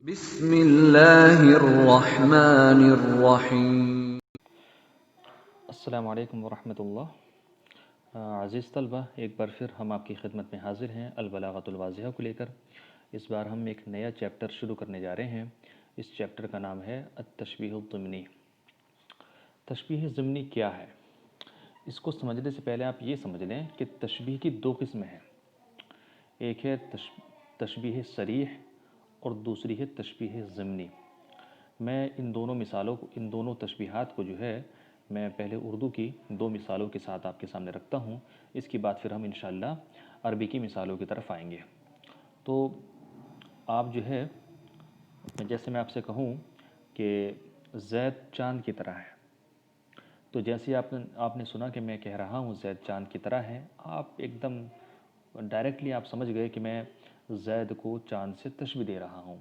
بسم اللہ الرحمن الرحیم۔ السلام علیکم ورحمۃ اللہ۔ عزیز طلبہ، ایک بار پھر ہم آپ کی خدمت میں حاضر ہیں البلاغۃ الواضحہ کو لے کر۔ اس بار ہم ایک نیا چیپٹر شروع کرنے جا رہے ہیں۔ اس چیپٹر کا نام ہے التشبیہ الضمنی۔ تشبیہ ضمنی کیا ہے؟ اس کو سمجھنے سے پہلے آپ یہ سمجھ لیں کہ تشبیہ کی دو قسمیں ہیں، ایک ہے تشبیہ صریح اور دوسری ہے تشبیہ ضمنی۔ میں ان دونوں تشبیہات کو جو ہے میں پہلے اردو کی دو مثالوں کے ساتھ آپ کے سامنے رکھتا ہوں، اس کے بعد پھر ہم انشاءاللہ عربی کی مثالوں کی طرف آئیں گے۔ تو آپ جو ہے جیسے میں آپ سے کہوں کہ زید چاند کی طرح ہے، تو جیسے آپ نے سنا کہ میں کہہ رہا ہوں زید چاند کی طرح ہے، آپ ایک دم ڈائریکٹلی آپ سمجھ گئے کہ میں زید کو چاند سے تشبیہ دے رہا ہوں۔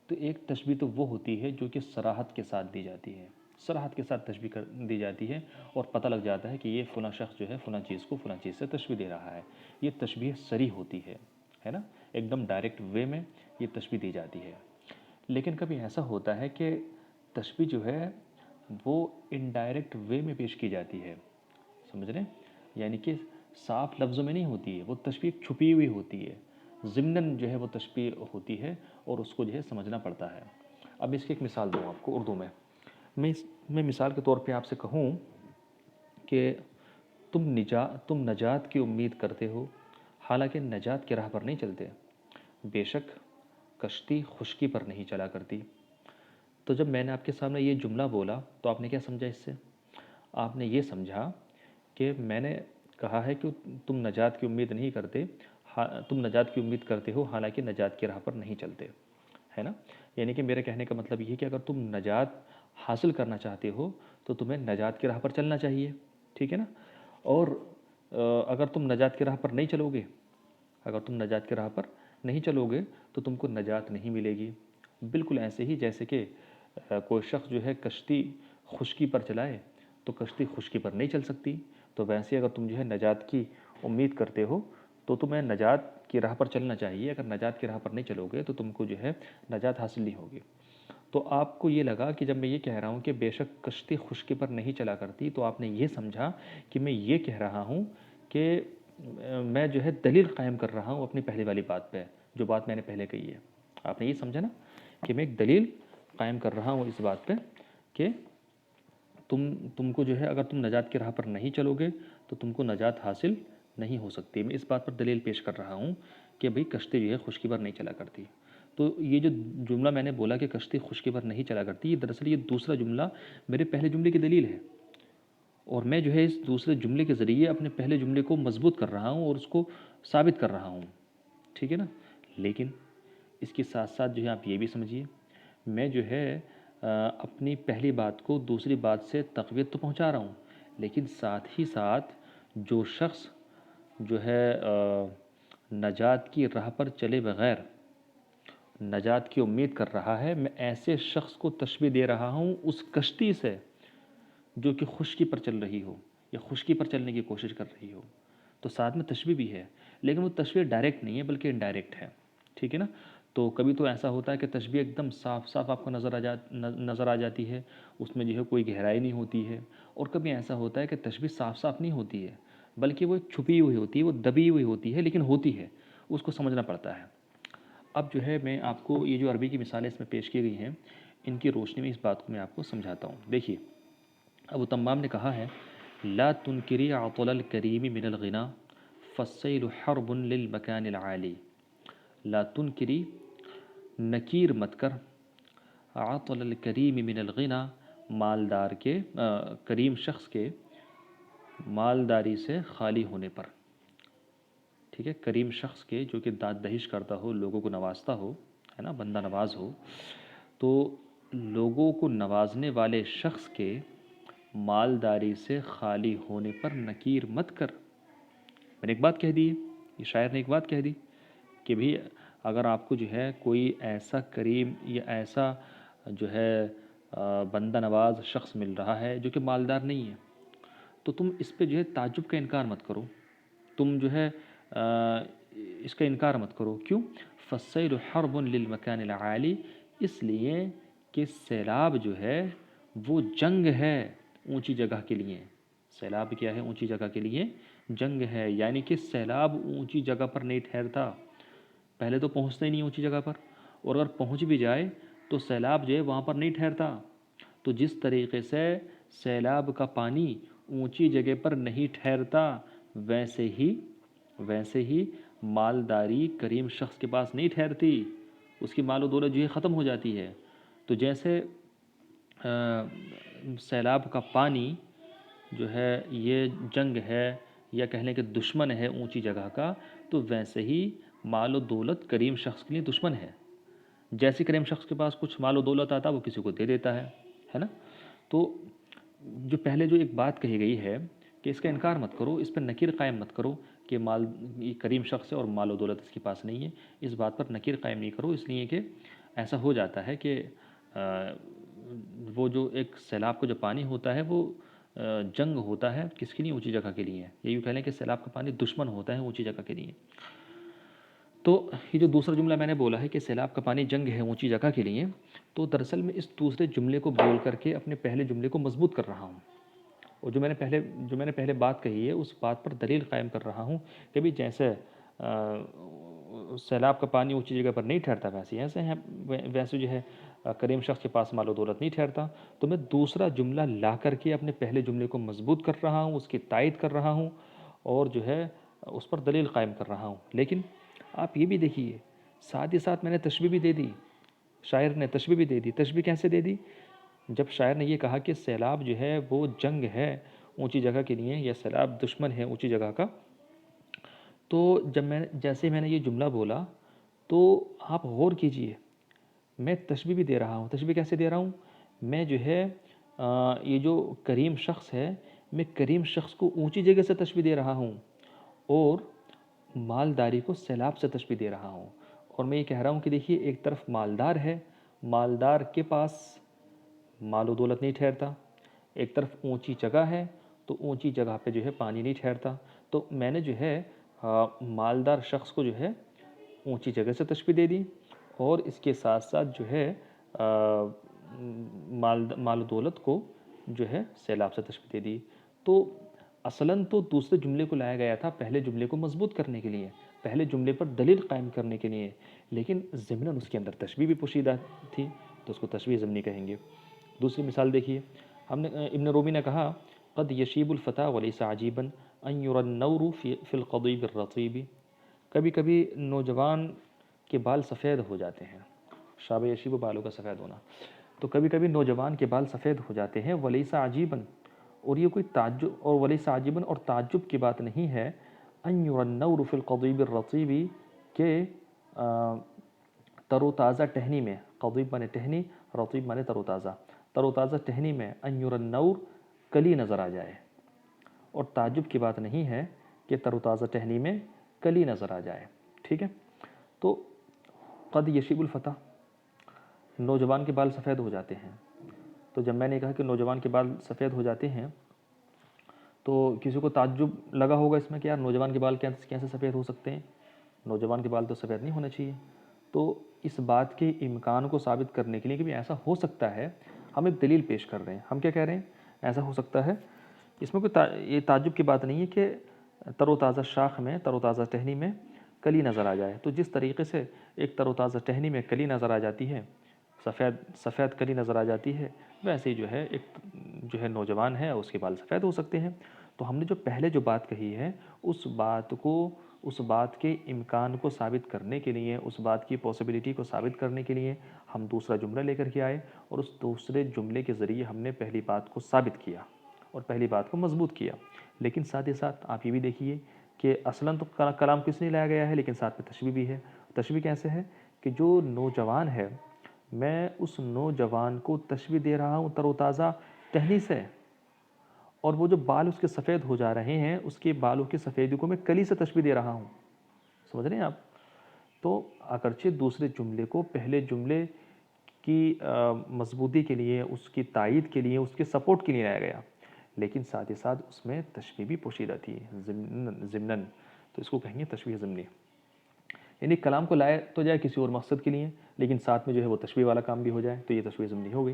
تو ایک تشبیہ تو وہ ہوتی ہے جو کہ صراحت کے ساتھ دی جاتی ہے، صراحت کے ساتھ تشبیہ دی جاتی ہے اور پتہ لگ جاتا ہے کہ یہ فلاں شخص جو ہے فلاں چیز کو فلاں چیز سے تشبیہ دے رہا ہے۔ یہ تشبیہ صریح ہوتی ہے نا، ایک دم ڈائریکٹ وے میں یہ تشبیہ دی جاتی ہے۔ لیکن کبھی ایسا ہوتا ہے کہ تشبیہ جو ہے وہ انڈائریکٹ وے میں پیش کی جاتی ہے، سمجھ رہے ہیں؟ یعنی کہ صاف لفظوں میں نہیں ہوتی ہے، وہ تشبیہ چھپی ہوئی ہوتی ہے، ضمناً جو ہے وہ تشبیہ ہوتی ہے اور اس کو جو ہے سمجھنا پڑتا ہے۔ اب اس کی ایک مثال دوں آپ کو اردو میں۔ میں مثال کے طور پہ آپ سے کہوں کہ تم نجات کی امید کرتے ہو حالانکہ نجات کی راہ پر نہیں چلتے، بے شک کشتی خشکی پر نہیں چلا کرتی۔ تو جب میں نے آپ کے سامنے یہ جملہ بولا تو آپ نے کیا سمجھا اس سے؟ آپ نے یہ سمجھا کہ میں نے کہا ہے کہ تم نجات کی امید نہیں کرتے، تم نجات کی امید کرتے ہو حالانکہ نجات کی راہ پر نہیں چلتے، ہے نا؟ یعنی کہ میرے کہنے کا مطلب یہ ہے کہ اگر تم نجات حاصل کرنا چاہتے ہو تو تمہیں نجات کی راہ پر چلنا چاہیے، ٹھیک ہے نا؟ اور اگر تم نجات کی راہ پر نہیں چلو گے، اگر تم نجات کی راہ پر نہیں چلو گے تو تم کو نجات نہیں ملے گی۔ بالکل ایسے ہی جیسے کہ کوئی شخص جو ہے کشتی خشکی پر چلائے تو کشتی خشکی پر نہیں چل سکتی، تو ویسے اگر تم جو ہے نجات کی امید کرتے ہو تو تمہیں نجات کی راہ پر چلنا چاہیے۔ اگر نجات کی راہ پر نہیں چلو گے تو تم کو جو ہے نجات حاصل نہیں ہوگی۔ تو آپ کو یہ لگا کہ جب میں یہ کہہ رہا ہوں کہ بے شک کشتی خشکی پر نہیں چلا کرتی، تو آپ نے یہ سمجھا کہ میں یہ کہہ رہا ہوں کہ میں جو ہے دلیل قائم کر رہا ہوں اپنی پہلی والی بات پہ، جو بات میں نے پہلے کہی ہے۔ آپ نے یہ سمجھا نا کہ میں ایک دلیل قائم کر رہا ہوں اس بات پہ کہ تم کو جو ہے اگر تم نجات کی راہ پر نہیں چلو گے تو تم کو نجات حاصل نہیں ہو سکتی۔ میں اس بات پر دلیل پیش کر رہا ہوں کہ بھئی کشتی جو ہے خشکی پر نہیں چلا کرتی۔ تو یہ جو جملہ میں نے بولا کہ کشتی خشکی پر نہیں چلا کرتی، یہ دراصل یہ دوسرا جملہ میرے پہلے جملے کی دلیل ہے، اور میں جو ہے اس دوسرے جملے کے ذریعے اپنے پہلے جملے کو مضبوط کر رہا ہوں اور اس کو ثابت کر رہا ہوں، ٹھیک ہے نا؟ لیکن اس کے ساتھ ساتھ جو ہے آپ یہ بھی سمجھیے، میں جو ہے اپنی پہلی بات کو دوسری بات سے تقویت تو پہنچا رہا ہوں، لیکن ساتھ ہی ساتھ جو شخص جو ہے نجات کی راہ پر چلے بغیر نجات کی امید کر رہا ہے، میں ایسے شخص کو تشبیہ دے رہا ہوں اس کشتی سے جو کہ خشکی پر چل رہی ہو یا خشکی پر چلنے کی کوشش کر رہی ہو۔ تو ساتھ میں تشبیہ بھی ہے، لیکن وہ تشبیہ ڈائریکٹ نہیں ہے بلکہ انڈائریکٹ ہے، ٹھیک ہے نا؟ تو کبھی تو ایسا ہوتا ہے کہ تشبیہ ایک دم صاف صاف آپ کو نظر آ جاتی ہے، اس میں جو ہے کوئی گہرائی نہیں ہوتی ہے، اور کبھی ایسا ہوتا ہے کہ تشبیہ صاف صاف نہیں ہوتی ہے بلکہ وہ چھپی ہوئی ہوتی ہے، وہ دبی ہوئی ہوتی ہے، لیکن ہوتی ہے، اس کو سمجھنا پڑتا ہے۔ اب جو ہے میں آپ کو یہ جو عربی کی مثالیں اس میں پیش کی گئی ہیں، ان کی روشنی میں اس بات کو میں آپ کو سمجھاتا ہوں۔ دیکھیے، ابو تمام نے کہا ہے لا تنکری عطل الکریم من الغنا فالسیل حرب للمکان العالی۔ لا تنکری، نکیر مت کر، عطل الکریم من الغنا، مالدار کے کریم شخص کے مالداری سے خالی ہونے پر، ٹھیک ہے؟ کریم شخص کے جو کہ داد دہش کرتا ہو، لوگوں کو نوازتا ہو، ہے نا، بندہ نواز ہو، تو لوگوں کو نوازنے والے شخص کے مالداری سے خالی ہونے پر نکیر مت کر۔ میں نے ایک بات کہہ دی ہے، یہ شاعر نے ایک بات کہہ دی کہ بھی اگر آپ کو جو ہے کوئی ایسا کریم یا ایسا جو ہے بندہ نواز شخص مل رہا ہے جو کہ مالدار نہیں ہے، تو تم اس پہ جو ہے تعجب کا انکار مت کرو، تم جو ہے اس کا انکار مت کرو. کیوں؟ فالسیل حرب للمکان العالی، اس لیے کہ سیلاب جو ہے وہ جنگ ہے اونچی جگہ کے لیے. سیلاب کیا ہے؟ اونچی جگہ کے لیے جنگ ہے. یعنی کہ سیلاب اونچی جگہ پر نہیں ٹھہرتا، پہلے تو پہنچتا ہی نہیں اونچی جگہ پر، اور اگر پہنچ بھی جائے تو سیلاب جو ہے وہاں پر نہیں ٹھہرتا. تو جس طریقے سے سیلاب کا پانی اونچی جگہ پر نہیں ٹھہرتا، ویسے ہی مالداری کریم شخص کے پاس نہیں ٹھہرتی، اس کی مال و دولت جو ہے ختم ہو جاتی ہے. تو جیسے سیلاب کا پانی جو ہے یہ جنگ ہے یا کہہ لیں کہ دشمن ہے اونچی جگہ کا، تو ویسے ہی مال و دولت کریم شخص کے لیے دشمن ہے. جیسے کریم شخص کے پاس کچھ مال و دولت آتا وہ کسی کو دے دیتا ہے نا. تو جو پہلے جو ایک بات کہی گئی ہے کہ اس کا انکار مت کرو، اس پر نکیر قائم مت کرو کہ یہ کریم شخص ہے اور مال و دولت اس کے پاس نہیں ہے، اس بات پر نکیر قائم نہیں کرو. اس لیے کہ ایسا ہو جاتا ہے کہ وہ جو ایک سیلاب کا جو پانی ہوتا ہے وہ جنگ ہوتا ہے کس کے لیے؟ اونچی جگہ کے لیے. یہ کہہ لیں کہ سیلاب کا پانی دشمن ہوتا ہے اونچی جگہ کے لیے. تو یہ جو دوسرا جملہ میں نے بولا ہے کہ سیلاب کا پانی جنگ ہے اونچی جگہ کے لیے، تو دراصل میں اس دوسرے جملے کو بول کر کے اپنے پہلے جملے کو مضبوط کر رہا ہوں، اور جو میں نے پہلے بات کہی ہے اس بات پر دلیل قائم کر رہا ہوں کہ بھی جیسے سیلاب کا پانی اونچی جگہ پر نہیں ٹھہرتا ویسے جو ہے کریم شخص کے پاس مال و دولت نہیں ٹھہرتا. تو میں دوسرا جملہ لا کر کے اپنے پہلے جملے کو مضبوط کر رہا ہوں، اس کی تائید کر رہا ہوں اور جو ہے اس پر دلیل قائم کر رہا ہوں. لیکن آپ یہ بھی دیکھیے ساتھ ہی ساتھ میں نے تشبیہ بھی دے دی، شاعر نے تشبیہ بھی دے دی. تشبیہ کیسے دے دی؟ جب شاعر نے یہ کہا کہ سیلاب جو ہے وہ جنگ ہے اونچی جگہ کے لیے یا سیلاب دشمن ہے اونچی جگہ کا، تو جیسے میں نے یہ جملہ بولا تو آپ غور کیجئے میں تشبیہ بھی دے رہا ہوں. تشبیہ کیسے دے رہا ہوں؟ میں جو ہے یہ جو کریم شخص ہے میں کریم شخص کو اونچی جگہ سے تشبیہ دے رہا ہوں اور مالداری کو سیلاب سے تشبیہ دے رہا ہوں. اور میں یہ کہہ رہا ہوں کہ دیکھیے ایک طرف مالدار ہے، مالدار کے پاس مال و دولت نہیں ٹھہرتا، ایک طرف اونچی جگہ ہے تو اونچی جگہ پہ جو ہے پانی نہیں ٹھہرتا. تو میں نے جو ہے مالدار شخص کو جو ہے اونچی جگہ سے تشبیہ دے دی اور اس کے ساتھ ساتھ جو ہے مال و دولت کو جو ہے سیلاب سے تشبیہ دے دی. تو اصلاً تو دوسرے جملے کو لایا گیا تھا پہلے جملے کو مضبوط کرنے کے لیے، پہلے جملے پر دلیل قائم کرنے کے لیے، لیکن ضمناً اس کے اندر تشبیہ بھی پوشیدہ تھی تو اس کو تشبیہ ضمنی کہیں گے. دوسری مثال دیکھیے، ہم نے ابن رومی نے کہا قد یشیب الفتى وليس عجیبا ان یری النور فی القضیب الرطیب. کبھی کبھی نوجوان کے بال سفید ہو جاتے ہیں، شاب یشیب و بالوں کا سفید ہونا، تو کبھی کبھی نوجوان کے بال سفید ہو جاتے ہیں. ولیس عجیبا، اور یہ کوئی تعجب، اور ولیس عجیبا اور تعجب کی بات نہیں ہے، ان یری النور فی القضیب الرطیب کہ تر و تازہ ٹہنی میں، قضیب مانے ٹہنی، رطیب مانے تر و تازہ، تر و تازہ ٹہنی میں ان یری النور کلی نظر آ جائے. اور تعجب کی بات نہیں ہے کہ تر و تازہ ٹہنی میں کلی نظر آ جائے. ٹھیک ہے، تو قد یشیب الفتى، نوجوان کے بال سفید ہو جاتے ہیں. تو جب میں نے کہا کہ نوجوان کے بال سفید ہو جاتے ہیں تو کسی کو تعجب لگا ہوگا اس میں کہ یار نوجوان کے بال کیسے سفید ہو سکتے ہیں، نوجوان کے بال تو سفید نہیں ہونے چاہیے. تو اس بات کے امکان کو ثابت کرنے کے لیے کہ بھی ایسا ہو سکتا ہے ہم ایک دلیل پیش کر رہے ہیں. ہم کیا کہہ رہے ہیں؟ ایسا ہو سکتا ہے، اس میں کوئی یہ تعجب کی بات نہیں ہے کہ تر و تازہ شاخ میں، تر و تازہ ٹہنی میں کلی نظر آ جائے. تو جس طریقے سے ایک تر و تازہ ٹہنی میں کلی نظر آ جاتی ہے، سفید کلی نظر آ جاتی ہے، ویسے ہی جو ہے ایک جو ہے نوجوان ہے اس کے بال سفید ہو سکتے ہیں. تو ہم نے جو پہلے جو بات کہی ہے اس بات کے امکان کو ثابت کرنے کے لیے، اس بات کی پاسبلٹی کو ثابت کرنے کے لیے ہم دوسرا جملہ لے کر کے آئے اور اس دوسرے جملے کے ذریعے ہم نے پہلی بات کو ثابت کیا اور پہلی بات کو مضبوط کیا. لیکن ساتھ ہی ساتھ آپ یہ بھی دیکھیے کہ اصلاً تو کلام کس نے لایا گیا ہے لیکن ساتھ میں تشبیہ بھی ہے. تشبیہ کیسے ہے کہ جو نوجوان ہے میں اس نوجوان کو تشبیہ دے رہا ہوں تر و تازہ ٹہنی سے، اور وہ جو بال اس کے سفید ہو جا رہے ہیں اس کے بالوں کی سفیدی کو میں کلی سے تشبیہ دے رہا ہوں. سمجھ رہے ہیں آپ؟ تو اگرچہ دوسرے جملے کو پہلے جملے کی مضبوطی کے لیے، اس کی تائید کے لیے، اس کے سپورٹ کے لیے لایا گیا، لیکن ساتھ ہی ساتھ اس میں تشبیہ بھی پوشیدہ تھی ضمناً. تو اس کو کہیں گے تشبیہ ضمنی. یعنی کلام کو لائے تو جائے کسی اور مقصد کے لیے، لیکن ساتھ میں جو ہے وہ تشبیہ والا کام بھی ہو جائے، تو یہ تشبیہ ضمنی ہو گئی۔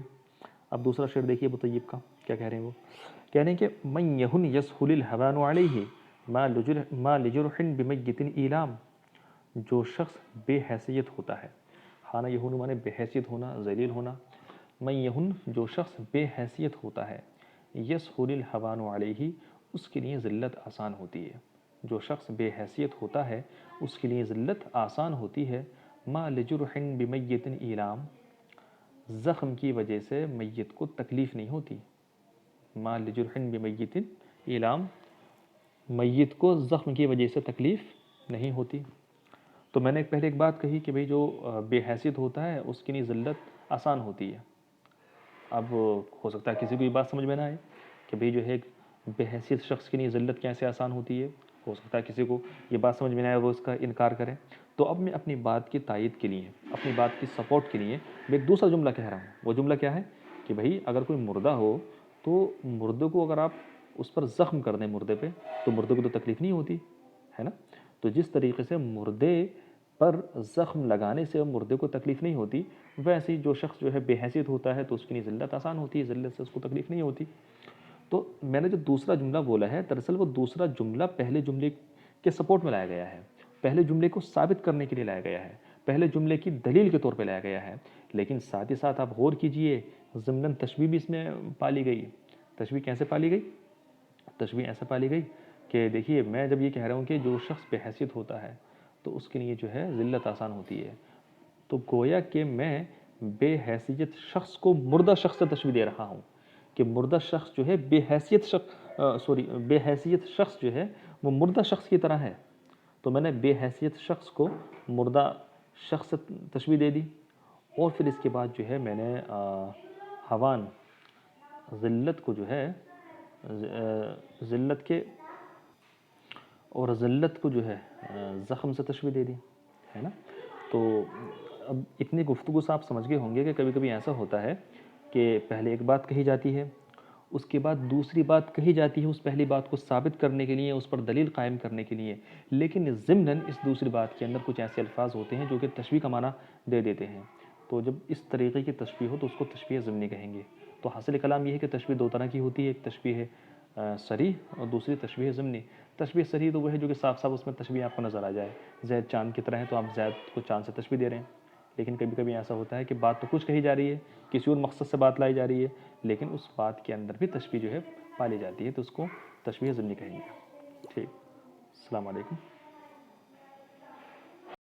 اب دوسرا شعر دیکھیے ابو طیب کا کیا کہہ رہے ہیں، وہ کہہ رہے ہیں کہ من یہن یسہل الہوان علیہ ما لجرح بمیت ایلام، جو شخص بے حیثیت ہوتا ہے، خانہ یہون مانے بے حیثیت ہونا، ذلیل ہونا، من یہن جو شخص بے حیثیت ہوتا ہے، یسہل الہوان علیہ اس کے لیے ذلت آسان ہوتی ہے، جو شخص بے حیثیت ہوتا ہے اس کے لیے ذلت آسان ہوتی ہے، ما لجرح بمیت ایلام، زخم کی وجہ سے میت کو تکلیف نہیں ہوتی، ما لجرح بمیت ایلام، میت کو زخم کی وجہ سے تکلیف نہیں ہوتی۔ تو میں نے پہلے ایک بات کہی کہ بھئی جو بے حیثیت ہوتا ہے اس کے لیے ذلت آسان ہوتی ہے۔ اب ہو سکتا ہے کسی کو یہ بات سمجھ میں نہ آئے کہ بھئی جو ہے ایک بے حیثیت شخص کے لیے ذلت کیسے آسان ہوتی ہے، ہو سکتا ہے کسی کو یہ بات سمجھ میں نہ آئے، وہ اس کا انکار کرے۔ تو اب میں اپنی بات کی تائید کے لیے، اپنی بات کی سپورٹ کے لیے میں ایک دوسرا جملہ کہہ رہا ہوں۔ وہ جملہ کیا ہے کہ بھئی اگر کوئی مردہ ہو تو مردے کو اگر آپ اس پر زخم کر دیں مردے پہ تو مردے کو تو تکلیف نہیں ہوتی ہے نا۔ تو جس طریقے سے مردے پر زخم لگانے سے مردے کو تکلیف نہیں ہوتی، ویسے ہی جو شخص جو ہے بے حیثیت ہوتا ہے تو اس کے لیے ذلت آسان ہوتی ہے، ذلت سے اس کو تکلیف نہیں ہوتی۔ تو میں نے جو دوسرا جملہ بولا ہے دراصل وہ دوسرا جملہ پہلے جملے کے سپورٹ میں لایا گیا ہے، پہلے جملے کو ثابت کرنے کے لیے لایا گیا ہے، پہلے جملے کی دلیل کے طور پہ لایا گیا ہے، لیکن ساتھ ہی ساتھ آپ غور کیجئے ضمناً تشبیہ بھی اس میں پالی گئی۔ تشبیہ کیسے پالی گئی؟ تشبیہ ایسے پالی گئی کہ دیکھیے میں جب یہ کہہ رہا ہوں کہ جو شخص بے حیثیت ہوتا ہے تو اس کے لیے جو ہے ذلت آسان ہوتی ہے، تو گویا کہ میں بے حیثیت شخص کو مردہ شخص سے تشبیہ دے رہا ہوں کہ مردہ شخص جو ہے بے حیثیت شخص جو ہے وہ مردہ شخص کی طرح ہے۔ تو میں نے بے حیثیت شخص کو مردہ شخص سے تشبیہ دے دی، اور پھر اس کے بعد جو ہے میں نے ہوان ذلت کو جو ہے ذلت کے اور ذلت کو جو ہے زخم سے تشبیہ دے دی ہے نا۔ تو اب اتنی گفتگو سے آپ سمجھ گئے ہوں گے کہ کبھی کبھی ایسا ہوتا ہے کہ پہلے ایک بات کہی جاتی ہے، اس کے بعد دوسری بات کہی جاتی ہے اس پہلی بات کو ثابت کرنے کے لیے، اس پر دلیل قائم کرنے کے لیے، لیکن ضمناً اس دوسری بات کے اندر کچھ ایسے الفاظ ہوتے ہیں جو کہ تشبیہ کا معنی دے دیتے ہیں۔ تو جب اس طریقے کی تشبیہ ہو تو اس کو تشبیہ ضمنی کہیں گے۔ تو حاصل کلام یہ ہے کہ تشبیہ دو طرح کی ہوتی ہے، ایک تشبیہ ہے صریح اور دوسری تشبیہ ضمنی۔ تشبیہ صریح تو وہ ہے جو کہ صاف صاف اس میں تشبیہ آپ کو نظر آ جائے، زید چاند کی طرح ہے تو آپ زید کو چاند سے تشبیہ دے رہے ہیں۔ لیکن کبھی کبھی ایسا ہوتا ہے کہ بات تو کچھ کہی جا رہی ہے، کسی اور مقصد سے بات لائی جا رہی ہے، لیکن اس بات کے اندر بھی تشبیہ جو ہے پالی جاتی ہے، تو اس کو تشبیہ ضمنی کہیں گے۔ ٹھیک، السلام علیکم۔